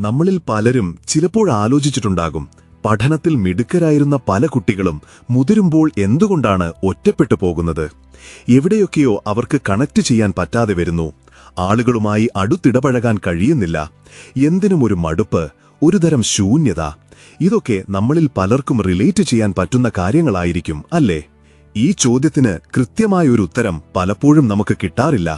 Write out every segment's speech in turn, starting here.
നമ്മളിൽ പലരും ചിലപ്പോൾ ആലോചിച്ചിട്ടുണ്ടാകും, പഠനത്തിൽ മിടുക്കരായിരുന്ന പല കുട്ടികളും മുതിരുമ്പോൾ എന്തുകൊണ്ടാണ് ഒറ്റപ്പെട്ടു പോകുന്നത്? എവിടെയൊക്കെയോ അവർക്ക് കണക്ട് ചെയ്യാൻ പറ്റാതെ വരുന്നു. ആളുകളുമായി അടുത്തിടപഴകാൻ കഴിയുന്നില്ല. എന്തിനും ഒരു മടുപ്പ്, ഒരുതരം ശൂന്യത. ഇതൊക്കെ നമ്മളിൽ പലർക്കും റിലേറ്റ് ചെയ്യാൻ പറ്റുന്ന കാര്യങ്ങളായിരിക്കും, അല്ലേ? ഈ ചോദ്യത്തിന് കൃത്യമായൊരു ഉത്തരം പലപ്പോഴും നമുക്ക് കിട്ടാറില്ല.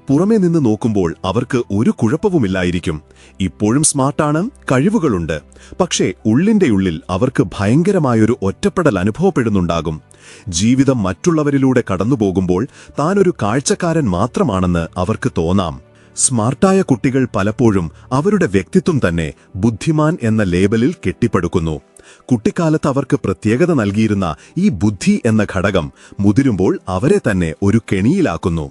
പുറമേ നിന്ന് നോക്കുമ്പോൾ അവർക്ക് ഒരു കുഴപ്പവുമില്ലായിരിക്കും. ഇപ്പോഴും സ്മാർട്ടാണ്, കഴിവുകളുണ്ട്. പക്ഷേ ഉള്ളിന്റെ ഉള്ളിൽ അവർക്ക് ഭയങ്കരമായൊരു ഒറ്റപ്പെടൽ അനുഭവപ്പെടുന്നുണ്ടാകും. ജീവിതം മറ്റുള്ളവരിലൂടെ കടന്നുപോകുമ്പോൾ താനൊരു കാഴ്ചക്കാരൻ മാത്രമാണെന്ന് അവർക്ക് തോന്നാം. സ്മാർട്ടായ കുട്ടികൾ പലപ്പോഴും അവരുടെ വ്യക്തിത്വം തന്നെ ബുദ്ധിമാൻ എന്ന ലേബലിൽ കെട്ടിപ്പടുക്കുന്നു. കുട്ടിക്കാലത്ത് അവർക്ക് പ്രത്യേകത നൽകിയിരുന്ന ഈ ബുദ്ധി എന്ന ഘടകം മുതിരുമ്പോൾ അവരെ തന്നെ ഒരു കെണിയിലാക്കുന്നു.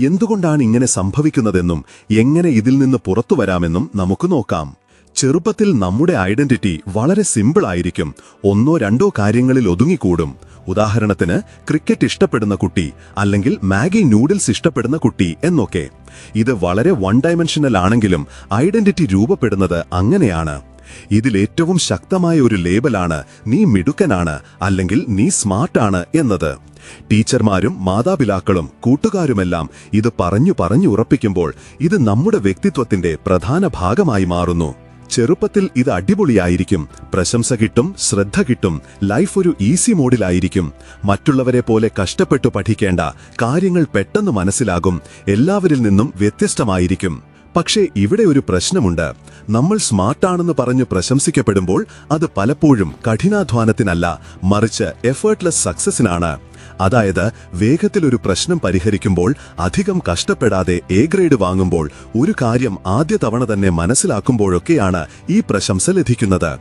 എന്തുകൊണ്ടാണ് ഇങ്ങനെ സംഭവിക്കുന്നതെന്നും എങ്ങനെ ഇതിൽ നിന്ന് പുറത്തുവരാമെന്നും നമുക്ക് നോക്കാം. ചെറുപ്പത്തിൽ നമ്മുടെ ഐഡന്റിറ്റി വളരെ സിമ്പിൾ ആയിരിക്കും. ഒന്നോ രണ്ടോ കാര്യങ്ങളിൽ ഒതുങ്ങിക്കൂടും. ഉദാഹരണത്തിന് ക്രിക്കറ്റ് ഇഷ്ടപ്പെടുന്ന കുട്ടി, അല്ലെങ്കിൽ മാഗി നൂഡിൽസ് ഇഷ്ടപ്പെടുന്ന കുട്ടി എന്നൊക്കെ. ഇത് വളരെ വൺ ഡയമെൻഷനൽ ആണെങ്കിലും ഐഡന്റിറ്റി രൂപപ്പെടുന്നത് അങ്ങനെയാണ്. ഇതിലേറ്റവും ശക്തമായ ഒരു ലേബലാണ് നീ മിടുക്കനാണ് അല്ലെങ്കിൽ നീ സ്മാർട്ടാണ് എന്നത്. ടീച്ചർമാരും മാതാപിതാക്കളും കൂട്ടുകാരുമെല്ലാം ഇത് പറഞ്ഞു ഉറപ്പിക്കുമ്പോൾ ഇത് നമ്മുടെ വ്യക്തിത്വത്തിന്റെ പ്രധാന ഭാഗമായി മാറുന്നു. ചെറുപ്പത്തിൽ ഇത് അടിപൊളിയായിരിക്കും, പ്രശംസ കിട്ടും, ശ്രദ്ധ കിട്ടും, ലൈഫ് ഒരു ഈസി മോഡിലായിരിക്കും. മറ്റുള്ളവരെ പോലെ കഷ്ടപ്പെട്ടു പഠിക്കേണ്ട, കാര്യങ്ങൾ പെട്ടെന്ന് മനസ്സിലാകും, എല്ലാവരിൽ നിന്നും വ്യത്യസ്തമായിരിക്കും. പക്ഷേ ഇവിടെ ഒരു പ്രശ്നമുണ്ട്. നമ്മൾ സ്മാർട്ടാണെന്ന് പറഞ്ഞു പ്രശംസിക്കപ്പെടുമ്പോൾ അത് പലപ്പോഴും കഠിനാധ്വാനത്തിനല്ല, മറിച്ച് എഫേർട്ട്ലെസ് സക്സസിനാണ്. അതായത് വേഗത്തിലൊരു പ്രശ്നം പരിഹരിക്കുമ്പോൾ, അധികം കഷ്ടപ്പെടാതെ എ ഗ്രേഡ് വാങ്ങുമ്പോൾ, ഒരു കാര്യം ആദ്യ തവണ തന്നെ മനസ്സിലാക്കുമ്പോഴൊക്കെയാണ് ഈ പ്രശംസ ലഭിക്കുന്നത്.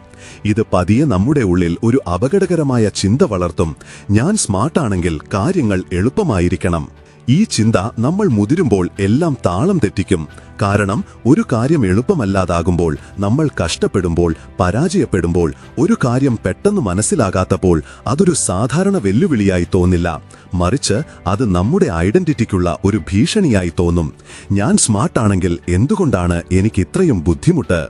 ഇത് പതിയെ നമ്മുടെ ഉള്ളിൽ ഒരു അപകടകരമായ ചിന്ത വളർത്തും. ഞാൻ സ്മാർട്ടാണെങ്കിൽ കാര്യങ്ങൾ എളുപ്പമായിരിക്കണം. ഈ ചിന്ത നമ്മൾ മുതിരുമ്പോൾ എല്ലാം താളം തെറ്റിക്കും. കാരണം ഒരു കാര്യം എളുപ്പമല്ലാതാകുമ്പോൾ, നമ്മൾ കഷ്ടപ്പെടുമ്പോൾ, പരാജയപ്പെടുമ്പോൾ, ഒരു കാര്യം പെട്ടെന്ന് മനസ്സിലാകാത്തപ്പോൾ അതൊരു സാധാരണ വെല്ലുവിളിയായി തോന്നില്ല, മറിച്ച് അത് നമ്മുടെ ഐഡന്റിറ്റിക്കുള്ള ഒരു ഭീഷണിയായി തോന്നും. ഞാൻ സ്മാർട്ടാണെങ്കിൽ എന്തുകൊണ്ടാണ് എനിക്ക് ഇത്രയും ബുദ്ധിമുട്ട്?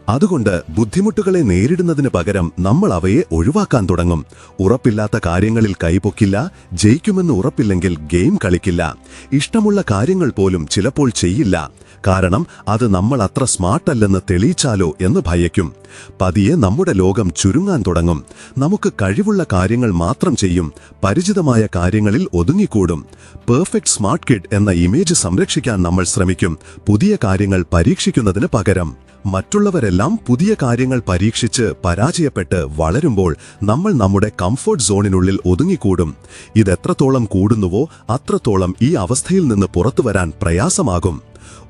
അതുകൊണ്ട് ബുദ്ധിമുട്ടുകളെ നേരിടുന്നതിന് പകരം നമ്മൾ അവയെ ഒഴിവാക്കാൻ തുടങ്ങും. ഉറപ്പില്ലാത്ത കാര്യങ്ങളിൽ കൈപൊക്കില്ല, ജയിക്കുമെന്ന് ഉറപ്പില്ലെങ്കിൽ ഗെയിം കളിക്കില്ല, ഇഷ്ടമുള്ള കാര്യങ്ങൾ പോലും ചിലപ്പോൾ ചെയ്യില്ല. കാരണം അത് നമ്മൾ അത്ര സ്മാർട്ടല്ലെന്ന് തെളിയിച്ചാലോ എന്ന് ഭയക്കും. പതിയെ നമ്മുടെ ലോകം ചുരുങ്ങാൻ തുടങ്ങും. നമുക്ക് കഴിവുള്ള കാര്യങ്ങൾ മാത്രം ചെയ്യും, പരിചിതമായ കാര്യങ്ങളിൽ ഒതുങ്ങിക്കൂടും. പെർഫെക്റ്റ് സ്മാർട്ട് കിഡ് എന്ന ഇമേജ് സംരക്ഷിക്കാൻ നമ്മൾ ശ്രമിക്കും, പുതിയ കാര്യങ്ങൾ പരീക്ഷിക്കുന്നതിന് പകരം. മറ്റുള്ളവരെല്ലാം പുതിയ കാര്യങ്ങൾ പരീക്ഷിച്ച് പരാജയപ്പെട്ട് വളരുമ്പോൾ നമ്മൾ നമ്മുടെ കംഫർട്ട് സോണിനുള്ളിൽ ഒതുങ്ങിക്കൂടും. ഇതെത്രത്തോളം കൂടുന്നുവോ അത്രത്തോളം ഈ അവസ്ഥയിൽ നിന്ന് പുറത്തുവരാൻ പ്രയാസമാകും.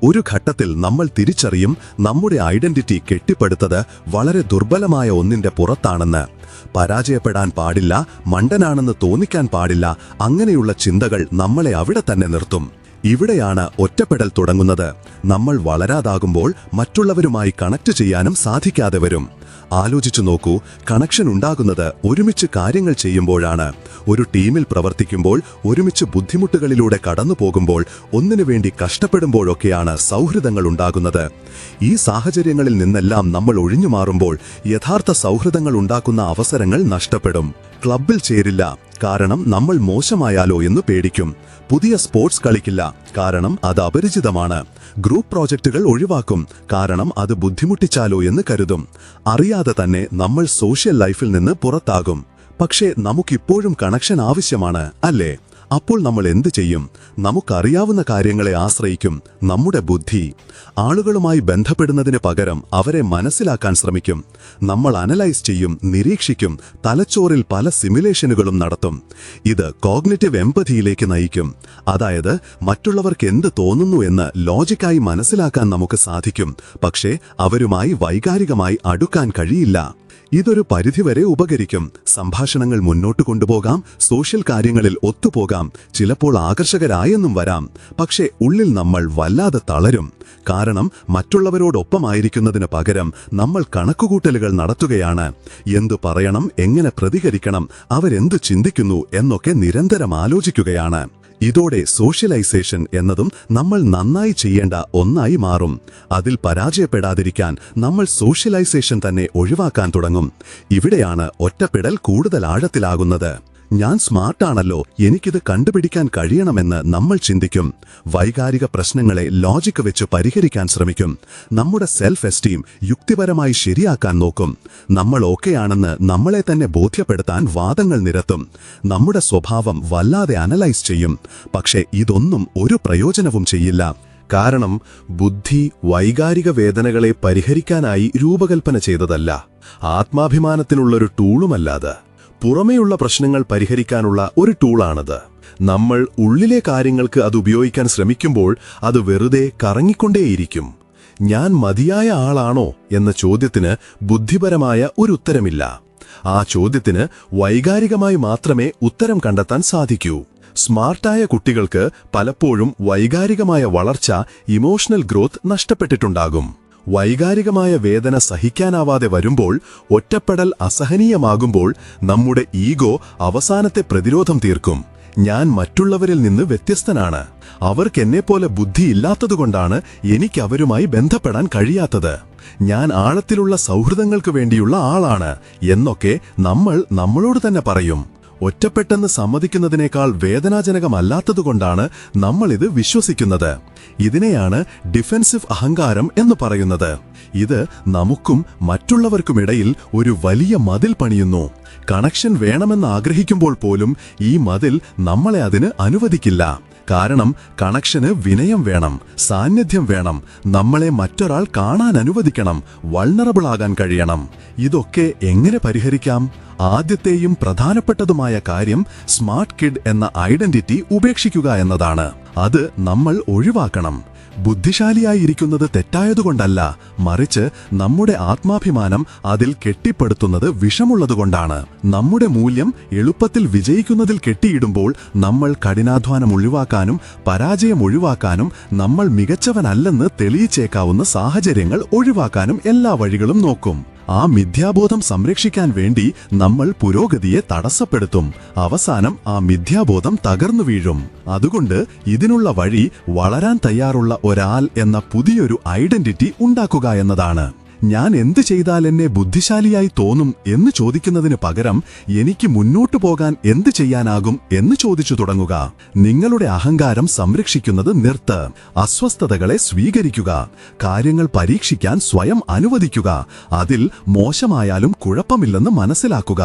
ഒരു ഘട്ടത്തിൽ നമ്മൾ തിരിച്ചറിയും, നമ്മുടെ ഐഡന്റിറ്റി കെട്ടിപ്പടുത്തത് വളരെ ദുർബലമായ ഒന്നിന്റെ പുറത്താണെന്ന്. പരാജയപ്പെടാൻ പാടില്ല, മണ്ടനാണെന്ന് തോന്നിക്കാൻ പാടില്ല, അങ്ങനെയുള്ള ചിന്തകൾ നമ്മളെ അവിടെ തന്നെ നിർത്തും. ഇവിടെയാണ് ഒറ്റപ്പെടൽ തുടങ്ങുന്നത്. നമ്മൾ വളരാതാകുമ്പോൾ മറ്റുള്ളവരുമായി കണക്ട് ചെയ്യാനും സാധിക്കാതെ വരും. ആലോചിച്ചു നോക്കൂ, കണക്ഷൻ ഉണ്ടാകുന്നത് ഒരുമിച്ച് കാര്യങ്ങൾ ചെയ്യുമ്പോഴാണ്. ഒരു ടീമിൽ പ്രവർത്തിക്കുമ്പോൾ, ഒരുമിച്ച് ബുദ്ധിമുട്ടുകളിലൂടെ കടന്നു പോകുമ്പോൾ, ഒന്നിനു വേണ്ടി കഷ്ടപ്പെടുമ്പോഴൊക്കെയാണ് സൗഹൃദങ്ങൾ ഉണ്ടാകുന്നത്. ഈ സാഹചര്യങ്ങളിൽ നിന്നെല്ലാം നമ്മൾ ഒഴിഞ്ഞു മാറുമ്പോൾ യഥാർത്ഥ സൗഹൃദങ്ങൾ ഉണ്ടാക്കുന്ന അവസരങ്ങൾ നഷ്ടപ്പെടും. ക്ലബിൽ ചേരില്ല, കാരണം നമ്മൾ മോശമായാലോ എന്ന് പേടിക്കും. പുതിയ സ്പോർട്സ് കളിക്കില്ല, കാരണം അത് അപരിചിതമാണ്. ഗ്രൂപ്പ് പ്രോജക്റ്റുകൾ ഒഴിവാക്കും, കാരണം അത് ബുദ്ധിമുട്ടിച്ചാലോ എന്ന് കരുതും. അറിയാതെ തന്നെ നമ്മൾ സോഷ്യൽ ലൈഫിൽ നിന്ന് പുറത്താകും. പക്ഷേ നമുക്കിപ്പോഴും കണക്ഷൻ ആവശ്യമാണ്, അല്ലേ? അപ്പോൾ നമ്മൾ എന്ത് ചെയ്യും? നമുക്കറിയാവുന്ന കാര്യങ്ങളെ ആശ്രയിക്കും, നമ്മുടെ ബുദ്ധി. ആളുകളുമായി ബന്ധപ്പെടുന്നതിന് പകരം അവരെ മനസ്സിലാക്കാൻ ശ്രമിക്കും. നമ്മൾ അനലൈസ് ചെയ്യും, നിരീക്ഷിക്കും, തലച്ചോറിൽ പല സിമുലേഷനുകളും നടത്തും. ഇത് കോഗ്നിറ്റീവ് എംപതിയിലേക്ക് നയിക്കും. അതായത് മറ്റുള്ളവർക്ക് എന്ത് തോന്നുന്നു എന്ന് ലോജിക്കായി മനസ്സിലാക്കാൻ നമുക്ക് സാധിക്കും, പക്ഷേ അവരുമായി വൈകാരികമായി അടുക്കാൻ കഴിയില്ല. ഇതൊരു പരിധിവരെ ഉപകരിക്കും. സംഭാഷണങ്ങൾ മുന്നോട്ട് കൊണ്ടുപോകാം, സോഷ്യൽ കാര്യങ്ങളിൽ ഒത്തുപോകാം, ചിലപ്പോൾ ആകർഷകരായെന്നും വരാം. പക്ഷേ ഉള്ളിൽ നമ്മൾ വല്ലാതെ തളരും. കാരണം മറ്റുള്ളവരോടൊപ്പമായിരിക്കുന്നതിന് പകരം നമ്മൾ കണക്കുകൂട്ടലുകൾ നടത്തുകയാണ്. എന്തു പറയണം, എങ്ങനെ പ്രതികരിക്കണം, അവരെന്തു ചിന്തിക്കുന്നു എന്നൊക്കെ നിരന്തരം ആലോചിക്കുകയാണ്. ഇതോടെ സോഷ്യലൈസേഷൻ എന്നതും നമ്മൾ നന്നായി ചെയ്യേണ്ട ഒന്നായി മാറും. അതിൽ പരാജയപ്പെടാതിരിക്കാൻ നമ്മൾ സോഷ്യലൈസേഷൻ തന്നെ ഒഴിവാക്കാൻ തുടങ്ങും. ഇവിടെയാണ് ഒറ്റപ്പെടൽ കൂടുതൽ ആഴത്തിലാകുന്നത്. ഞാൻ സ്മാർട്ടാണല്ലോ, എനിക്കിത് കണ്ടുപിടിക്കാൻ കഴിയണമെന്ന് നമ്മൾ ചിന്തിക്കും. വൈകാരിക പ്രശ്നങ്ങളെ ലോജിക്ക് വെച്ച് പരിഹരിക്കാൻ ശ്രമിക്കും. നമ്മുടെ സെൽഫ് എസ്റ്റീം യുക്തിപരമായി ശരിയാക്കാൻ നോക്കും. നമ്മൾ ഓക്കെയാണെന്ന് നമ്മളെ തന്നെ ബോധ്യപ്പെടുത്താൻ വാദങ്ങൾ നിരത്തും. നമ്മുടെ സ്വഭാവം വല്ലാതെ അനലൈസ് ചെയ്യും. പക്ഷേ ഇതൊന്നും ഒരു പ്രയോജനവും ചെയ്യില്ല. കാരണം ബുദ്ധി വൈകാരിക വേദനകളെ പരിഹരിക്കാനായി രൂപകൽപ്പന ചെയ്തതല്ല, ആത്മാഭിമാനത്തിനുള്ളൊരു ടൂളുമല്ലാതെ. പുറമേയുള്ള പ്രശ്നങ്ങൾ പരിഹരിക്കാനുള്ള ഒരു ടൂളാണത്. നമ്മൾ ഉള്ളിലെ കാര്യങ്ങൾക്ക് അത് ഉപയോഗിക്കാൻ ശ്രമിക്കുമ്പോൾ അത് വെറുതെ കറങ്ങിക്കൊണ്ടേയിരിക്കും. ഞാൻ മതിയായ ആളാണോ എന്ന ചോദ്യത്തിന് ബുദ്ധിപരമായ ഒരു ഉത്തരമില്ല. ആ ചോദ്യത്തിന് വൈകാരികമായി മാത്രമേ ഉത്തരം കണ്ടെത്താൻ സാധിക്കൂ. സ്മാർട്ടായ കുട്ടികൾക്ക് പലപ്പോഴും വൈകാരികമായ വളർച്ച, ഇമോഷണൽ ഗ്രോത്ത് നഷ്ടപ്പെട്ടിട്ടുണ്ടാകും. വൈകാരികമായ വേദന സഹിക്കാനാവാതെ വരുമ്പോൾ, ഒറ്റപ്പെടൽ അസഹനീയമാകുമ്പോൾ നമ്മുടെ ഈഗോ അവസാനത്തെ പ്രതിരോധം തീർക്കും. ഞാൻ മറ്റുള്ളവരിൽ നിന്ന് വ്യത്യസ്തനാണ്, അവർക്കെന്നെപ്പോലെ ബുദ്ധിയില്ലാത്തതുകൊണ്ടാണ് എനിക്ക് അവരുമായി ബന്ധപ്പെടാൻ കഴിയാത്തത്, ഞാൻ ആഴത്തിലുള്ള സൗഹൃദങ്ങൾക്ക് വേണ്ടിയുള്ള ആളാണ് എന്നൊക്കെ നമ്മൾ നമ്മളോട് തന്നെ പറയും. ഒറ്റപ്പെട്ടെന്ന് സമ്മതിക്കുന്നതിനേക്കാൾ വേദനാജനകമല്ലാത്തതുകൊണ്ടാണ് നമ്മളിത് വിശ്വസിക്കുന്നത്. ഇതിനെയാണ് ഡിഫെൻസീവ് അഹങ്കാരം എന്ന് പറയുന്നത്. ഇത് നമുക്കും മറ്റുള്ളവർക്കുമിടയിൽ ഒരു വലിയ മതിൽ പണിയുന്നു. കണക്ഷൻ വേണമെന്ന് ആഗ്രഹിക്കുമ്പോൾ പോലും ഈ മതിൽ നമ്മളെ അതിന് അനുവദിക്കില്ല. കാരണം കണക്ഷന് വിനയം വേണം, സാന്നിധ്യം വേണം, നമ്മളെ മറ്റൊരാൾ കാണാൻ അനുവദിക്കണം, വൾണറബിൾ ആകാൻ കഴിയണം. ഇതൊക്കെ എങ്ങനെ പരിഹരിക്കാം? ആദ്യത്തെയും പ്രധാനപ്പെട്ടതുമായ കാര്യം സ്മാർട്ട് കിഡ് എന്ന ഐഡന്റിറ്റി ഉപേക്ഷിക്കുക എന്നതാണ്. അത് നമ്മൾ ഒഴിവാക്കണം. ബുദ്ധിശാലിയായിരിക്കുന്നത് തെറ്റായതുകൊണ്ടല്ല, മറിച്ച് നമ്മുടെ ആത്മാഭിമാനം അതിൽ കെട്ടിപ്പടുത്തുന്നത് വിഷമുള്ളതുകൊണ്ടാണ്. നമ്മുടെ മൂല്യം എളുപ്പത്തിൽ വിജയിക്കുന്നതിൽ കെട്ടിയിടുമ്പോൾ നമ്മൾ കഠിനാധ്വാനം ഒഴിവാക്കാനും പരാജയം ഒഴിവാക്കാനും നമ്മൾ മികച്ചവനല്ലെന്ന് തെളിയിച്ചേക്കാവുന്ന സാഹചര്യങ്ങൾ ഒഴിവാക്കാനും എല്ലാ വഴികളും നോക്കും. ആ മിഥ്യാബോധം സംരക്ഷിക്കാൻ വേണ്ടി നമ്മൾ പുരോഗതിയെ തടസ്സപ്പെടുത്തും. അവസാനം ആ മിഥ്യാബോധം തകർന്നു വീഴും. അതുകൊണ്ട് ഇതിനുള്ള വഴി വളരാൻ തയ്യാറുള്ള ഒരാൾ എന്ന പുതിയൊരു ഐഡന്റിറ്റി ഉണ്ടാക്കുക എന്നതാണ്. ഞാൻ എന്ത് ചെയ്താൽ എന്നെ ബുദ്ധിശാലിയായി തോന്നും എന്ന് ചോദിക്കുന്നതിന് പകരം എനിക്ക് മുന്നോട്ടു പോകാൻ എന്ത് ചെയ്യാനാകും എന്ന് ചോദിച്ചു തുടങ്ങുക. നിങ്ങളുടെ അഹങ്കാരം സംരക്ഷിക്കുന്നത് നിർത്ത്. അസ്വസ്ഥതകളെ സ്വീകരിക്കുക. കാര്യങ്ങൾ പരീക്ഷിക്കാൻ സ്വയം അനുവദിക്കുക. അതിൽ മോശമായാലും കുഴപ്പമില്ലെന്ന് മനസ്സിലാക്കുക.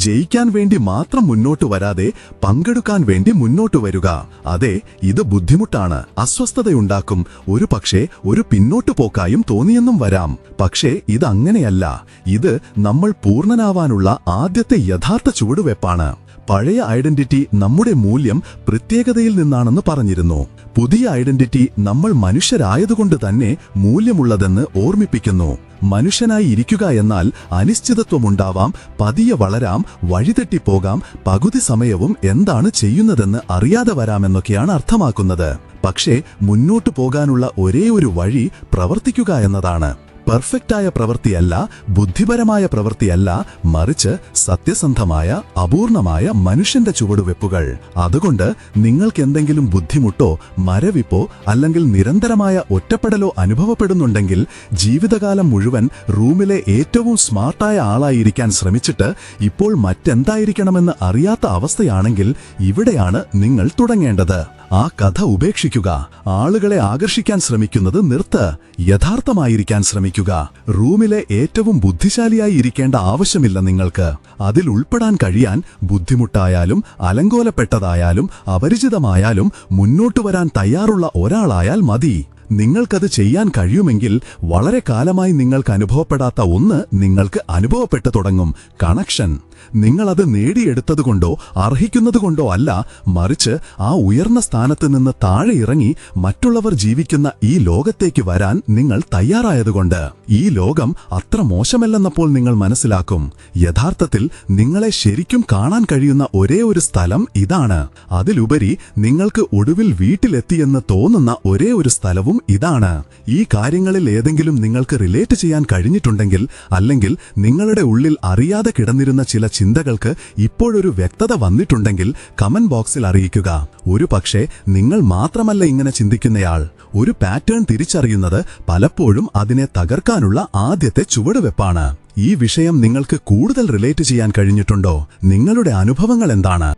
ജയിക്കാൻ വേണ്ടി മാത്രം മുന്നോട്ടു വരാതെ പങ്കെടുക്കാൻ വേണ്ടി മുന്നോട്ടു വരിക. അതെ, ഇത് ബുദ്ധിമുട്ടാണ്, അസ്വസ്ഥതയുണ്ടാക്കും, ഒരു പക്ഷേ ഒരു പിന്നോട്ടു പോക്കായും തോന്നിയെന്നും വരാം. പക്ഷേ ഇതങ്ങനെയല്ല. ഇത് നമ്മൾ പൂർണ്ണനാവാനുള്ള ആദ്യത്തെ യഥാർത്ഥ ചുവടുവെപ്പാണ്. പഴയ ഐഡന്റിറ്റി നമ്മുടെ മൂല്യം പ്രത്യേകതയിൽ നിന്നാണെന്ന് പറഞ്ഞിരുന്നു. പുതിയ ഐഡന്റിറ്റി നമ്മൾ മനുഷ്യരായതുകൊണ്ട് തന്നെ മൂല്യമുള്ളതെന്ന് ഓർമ്മിപ്പിക്കുന്നു. മനുഷ്യനായി ഇരിക്കുക എന്നാൽ അനിശ്ചിതത്വമുണ്ടാവാം, പതിയെ വളരാം, വഴിതെറ്റിപ്പോകാം, പകുതി സമയവും എന്താണ് ചെയ്യുന്നതെന്ന് അറിയാതെ വരാമെന്നൊക്കെയാണ് അർത്ഥമാക്കുന്നത്. പക്ഷേ മുന്നോട്ടു പോകാനുള്ള ഒരേ ഒരു വഴി പ്രവർത്തിക്കുക എന്നതാണ്. പെർഫെക്റ്റായ പ്രവൃത്തിയല്ല, ബുദ്ധിപരമായ പ്രവൃത്തിയല്ല, മറിച്ച് സത്യസന്ധമായ അപൂർണമായ മനുഷ്യന്റെ ചുവടുവെപ്പുകൾ. അതുകൊണ്ട് നിങ്ങൾക്കെന്തെങ്കിലും ബുദ്ധിമുട്ടോ മരവിപ്പോ അല്ലെങ്കിൽ നിരന്തരമായ ഒറ്റപ്പെടലോ അനുഭവപ്പെടുന്നുണ്ടെങ്കിൽ, ജീവിതകാലം മുഴുവൻ റൂമിലെ ഏറ്റവും സ്മാർട്ടായ ആളായിരിക്കാൻ ശ്രമിച്ചിട്ട് ഇപ്പോൾ മറ്റെന്തായിരിക്കണമെന്ന് അറിയാത്ത അവസ്ഥയാണെങ്കിൽ ഇവിടെയാണ് നിങ്ങൾ തുടങ്ങേണ്ടത്. ആ കഥ ഉപേക്ഷിക്കുക. ആളുകളെ ആകർഷിക്കാൻ ശ്രമിക്കുന്നത് നിർത്ത്. യഥാർത്ഥമായിരിക്കാൻ ശ്രമിക്കുക. റൂമിലെ ഏറ്റവും ബുദ്ധിശാലിയായി ഇരിക്കേണ്ട ആവശ്യമില്ല നിങ്ങൾക്ക്. അതിൽ ഉൾപ്പെടാൻ കഴിയാൻ ബുദ്ധിമുട്ടായാലും അലങ്കോലപ്പെട്ടതായാലും അപരിചിതമായാലും മുന്നോട്ടു വരാൻ തയ്യാറുള്ള ഒരാളായാൽ മതി. നിങ്ങൾക്കത് ചെയ്യാൻ കഴിയുമെങ്കിൽ വളരെ കാലമായി നിങ്ങൾക്ക് അനുഭവപ്പെടാത്ത ഒന്ന് നിങ്ങൾക്ക് അനുഭവപ്പെട്ടു തുടങ്ങും: കണക്ഷൻ. നിങ്ങളത് നേടിയെടുത്തതുകൊണ്ടോ അർഹിക്കുന്നതുകൊണ്ടോ അല്ല, മറിച്ച് ആ ഉയർന്ന സ്ഥാനത്ത് നിന്ന് താഴെ ഇറങ്ങി മറ്റുള്ളവർ ജീവിക്കുന്ന ഈ ലോകത്തേക്ക് വരാൻ നിങ്ങൾ തയ്യാറായതുകൊണ്ട്. ഈ ലോകം അത്ര മോശമല്ലെന്നപ്പോൾ നിങ്ങൾ മനസ്സിലാക്കും. യഥാർത്ഥത്തിൽ നിങ്ങളെ ശരിക്കും കാണാൻ കഴിയുന്ന ഒരേ ഒരു സ്ഥലം ഇതാണ്. അതിലുപരി നിങ്ങൾക്ക് ഒടുവിൽ വീട്ടിലെത്തിയെന്ന് തോന്നുന്ന ഒരേ ഒരു സ്ഥലവും ഇതാണ്. ഈ കാര്യങ്ങളിൽ ഏതെങ്കിലും നിങ്ങൾക്ക് റിലേറ്റ് ചെയ്യാൻ കഴിഞ്ഞിട്ടുണ്ടെങ്കിൽ, അല്ലെങ്കിൽ നിങ്ങളുടെ ഉള്ളിൽ അറിയാതെ കിടന്നിരുന്ന ചില നിങ്ങളുടെ ചിന്തകൾക്ക് ഇപ്പോഴൊരു വ്യക്തത വന്നിട്ടുണ്ടെങ്കിൽ കമന്റ് ബോക്സിൽ അറിയിക്കുക. ഒരുപക്ഷേ നിങ്ങൾ മാത്രമല്ല ഇങ്ങനെ ചിന്തിക്കുന്നയാൾ. ഒരു പാറ്റേൺ തിരിച്ചറിയുന്നത് പലപ്പോഴും അതിനെ തകർക്കാനുള്ള ആദ്യത്തെ ചുവടുവെപ്പാണ്. ഈ വിഷയം നിങ്ങൾക്ക് കൂടുതൽ റിലേറ്റ് ചെയ്യാൻ കഴിഞ്ഞിട്ടുണ്ടോ? നിങ്ങളുടെ അനുഭവങ്ങൾ എന്താണ്?